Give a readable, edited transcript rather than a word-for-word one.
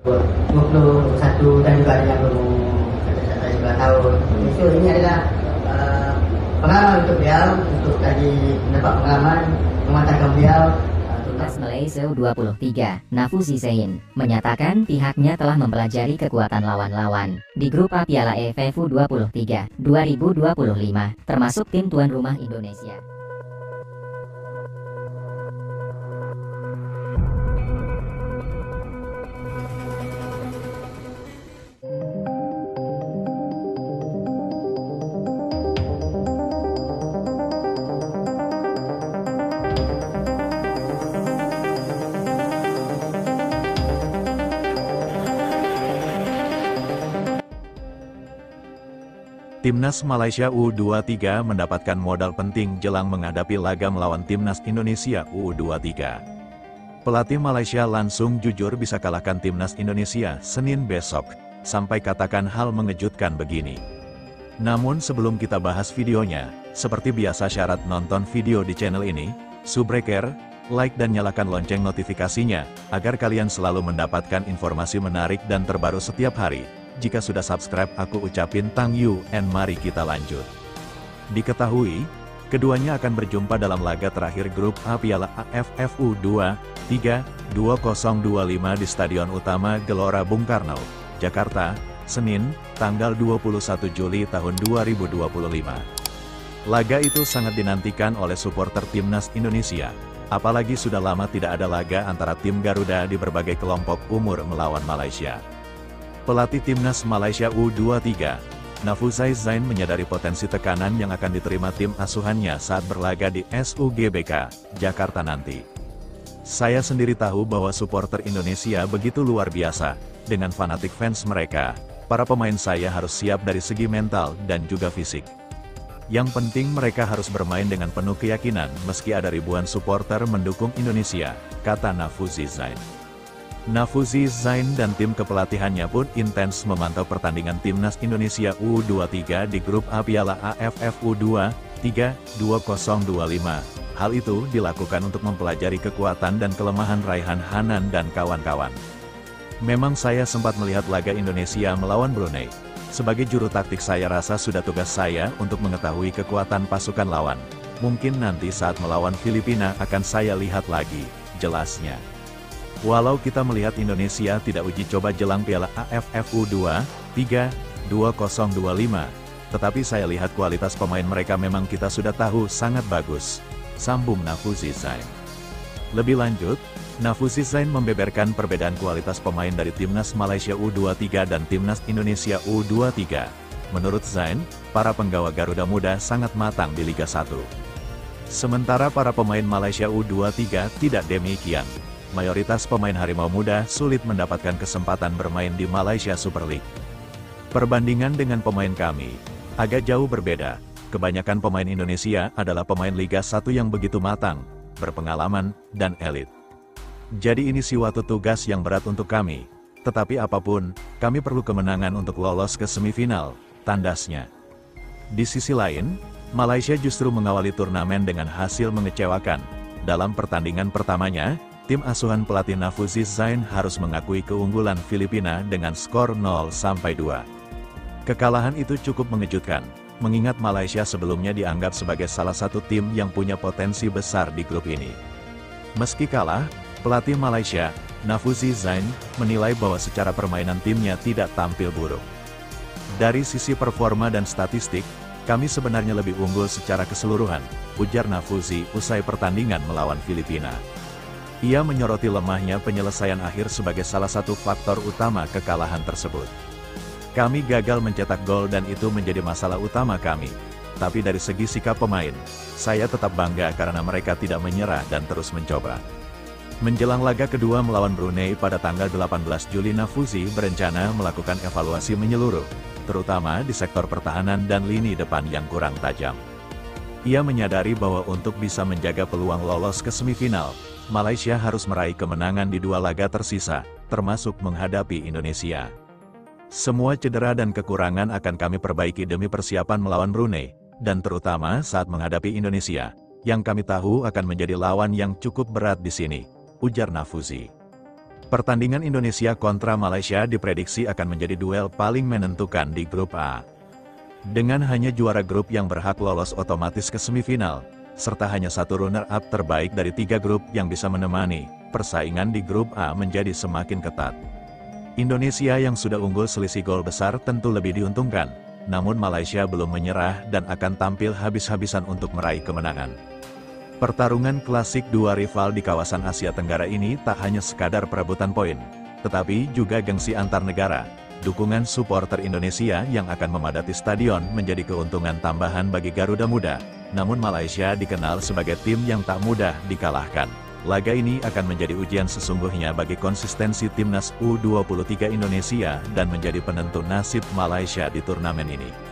21 dan juga ada yang baru 2 tahun. So ini adalah pengalaman untuk beliau, untuk tadi mendapat pengalaman mematahkan beliau. Timnas Malaysia U23, Nafuzi Zain, menyatakan pihaknya telah mempelajari kekuatan lawan-lawan di grup A Piala AFF U23 2025, termasuk tim tuan rumah Indonesia. Timnas Malaysia U23 mendapatkan modal penting jelang menghadapi laga melawan Timnas Indonesia U23. Pelatih Malaysia langsung jujur bisa kalahkan Timnas Indonesia Senin besok, sampai katakan hal mengejutkan begini. Namun sebelum kita bahas videonya, seperti biasa syarat nonton video di channel ini, subscribe, like dan nyalakan lonceng notifikasinya, agar kalian selalu mendapatkan informasi menarik dan terbaru setiap hari. Jika sudah subscribe aku ucapin thank you and mari kita lanjut. Diketahui, keduanya akan berjumpa dalam laga terakhir grup A Piala AFF U23 2025 di Stadion Utama Gelora Bung Karno, Jakarta, Senin, tanggal 21 Juli tahun 2025. Laga itu sangat dinantikan oleh supporter Timnas Indonesia, apalagi sudah lama tidak ada laga antara tim Garuda di berbagai kelompok umur melawan Malaysia. Pelatih Timnas Malaysia U23, Nafuzi Zain menyadari potensi tekanan yang akan diterima tim asuhannya saat berlaga di SUGBK, Jakarta nanti. Saya sendiri tahu bahwa supporter Indonesia begitu luar biasa, dengan fanatik fans mereka, para pemain saya harus siap dari segi mental dan juga fisik. Yang penting mereka harus bermain dengan penuh keyakinan meski ada ribuan supporter mendukung Indonesia, kata Nafuzi Zain. Nafuzi Zain dan tim kepelatihannya pun intens memantau pertandingan Timnas Indonesia U23 di grup A Piala AFF U23 2025. Hal itu dilakukan untuk mempelajari kekuatan dan kelemahan Raihan Hanan dan kawan-kawan. Memang saya sempat melihat laga Indonesia melawan Brunei. Sebagai juru taktik saya rasa sudah tugas saya untuk mengetahui kekuatan pasukan lawan. Mungkin nanti saat melawan Filipina akan saya lihat lagi, jelasnya. Walau kita melihat Indonesia tidak uji coba jelang Piala AFF U23 2025, tetapi saya lihat kualitas pemain mereka memang kita sudah tahu sangat bagus, sambung Nafuzi Zain. Lebih lanjut, Nafuzi Zain membeberkan perbedaan kualitas pemain dari Timnas Malaysia U23 dan Timnas Indonesia U23. Menurut Zain, para penggawa Garuda Muda sangat matang di Liga 1. Sementara para pemain Malaysia U23 tidak demikian. Mayoritas pemain Harimau Muda sulit mendapatkan kesempatan bermain di Malaysia Super League. Perbandingan dengan pemain kami agak jauh berbeda. Kebanyakan pemain Indonesia adalah pemain Liga 1 yang begitu matang, berpengalaman, dan elit. Jadi ini suatu tugas yang berat untuk kami. Tetapi apapun, kami perlu kemenangan untuk lolos ke semifinal, tandasnya. Di sisi lain, Malaysia justru mengawali turnamen dengan hasil mengecewakan. Dalam pertandingan pertamanya, tim asuhan pelatih Nafuzi Zain harus mengakui keunggulan Filipina dengan skor 0-2. Kekalahan itu cukup mengejutkan, mengingat Malaysia sebelumnya dianggap sebagai salah satu tim yang punya potensi besar di grup ini. Meski kalah, pelatih Malaysia, Nafuzi Zain, menilai bahwa secara permainan timnya tidak tampil buruk. Dari sisi performa dan statistik, kami sebenarnya lebih unggul secara keseluruhan, ujar Nafuzi usai pertandingan melawan Filipina. Ia menyoroti lemahnya penyelesaian akhir sebagai salah satu faktor utama kekalahan tersebut. Kami gagal mencetak gol dan itu menjadi masalah utama kami. Tapi dari segi sikap pemain, saya tetap bangga karena mereka tidak menyerah dan terus mencoba. Menjelang laga kedua melawan Brunei pada tanggal 18 Juli, Nafuzi berencana melakukan evaluasi menyeluruh, terutama di sektor pertahanan dan lini depan yang kurang tajam. Ia menyadari bahwa untuk bisa menjaga peluang lolos ke semifinal, Malaysia harus meraih kemenangan di dua laga tersisa, termasuk menghadapi Indonesia. Semua cedera dan kekurangan akan kami perbaiki demi persiapan melawan Brunei, dan terutama saat menghadapi Indonesia, yang kami tahu akan menjadi lawan yang cukup berat di sini, ujar Nafuzi. Pertandingan Indonesia kontra Malaysia diprediksi akan menjadi duel paling menentukan di grup A. Dengan hanya juara grup yang berhak lolos otomatis ke semifinal, serta hanya satu runner-up terbaik dari 3 grup yang bisa menemani, persaingan di grup A menjadi semakin ketat. Indonesia yang sudah unggul selisih gol besar tentu lebih diuntungkan, namun Malaysia belum menyerah dan akan tampil habis-habisan untuk meraih kemenangan. Pertarungan klasik dua rival di kawasan Asia Tenggara ini tak hanya sekadar perebutan poin, tetapi juga gengsi antar negara. Dukungan supporter Indonesia yang akan memadati stadion menjadi keuntungan tambahan bagi Garuda Muda, namun Malaysia dikenal sebagai tim yang tak mudah dikalahkan. Laga ini akan menjadi ujian sesungguhnya bagi konsistensi timnas U23 Indonesia dan menjadi penentu nasib Malaysia di turnamen ini.